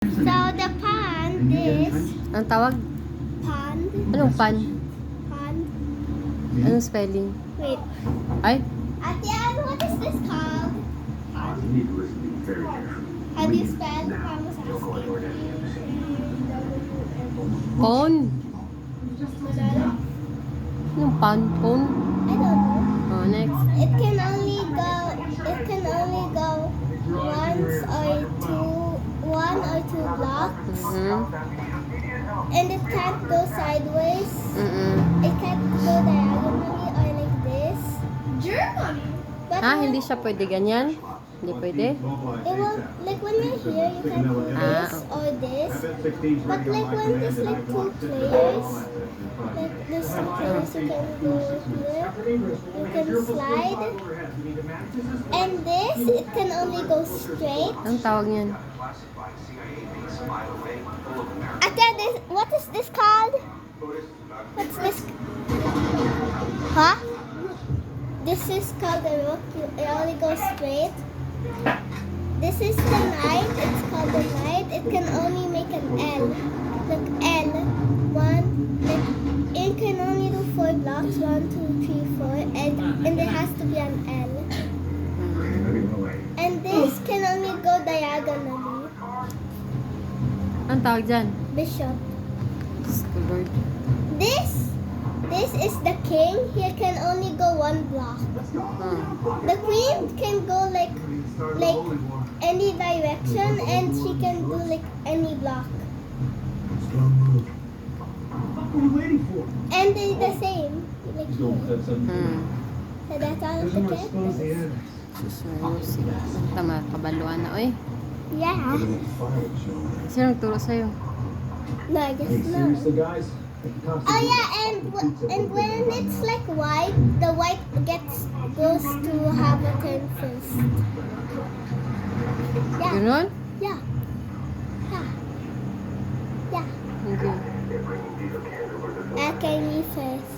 So the pond is Ang tawag? pond. Anong pan? Pond. Anong spelling? Wait. Ay? At the end, what is this called? Pond. You need to listen to me very carefully. How do you spell? Mom was Don't go anywhere near the embassy. Pon? Manalo? Anong pan? Pon? I don't know. Oh, next. It can only go one or two blocks, and it can't go sideways. It can't go diagonally or like this. Germany. But Hindi siya pwede ganyan? Hindi pwede? it will, like when you're here, you can do this or this. But like when there's like two players, like there's two players, you can go here. You can slide. And this, it can only go straight. Anong tawag niyan? Again, what is this called? What's this? Huh? This is called the rook. It only goes straight. This is the knight. It's called the knight. It can only make an L. Look, L. One. Like, it can only do 4 blocks. 1, 2, 3, 4. And there has to be an L. And this can only go diagonally. Anong tawag dyan? Bishop. Discovered. This is the king. He can only go 1 block. The queen can go like any direction, and she can do like any block. What are we waiting for? And they're the same. Like here. So that's all the characters. Susuyo. Tama, kabaluan na. Oy, Yeah. sino nagturo sa'yo? No, I guess Hey, no. seriously, guys? Oh yeah, and when it's like white, the white goes to have a turn first. Yeah. Ganun? Yeah. Yeah. Yeah. Hindi. Okay, me first.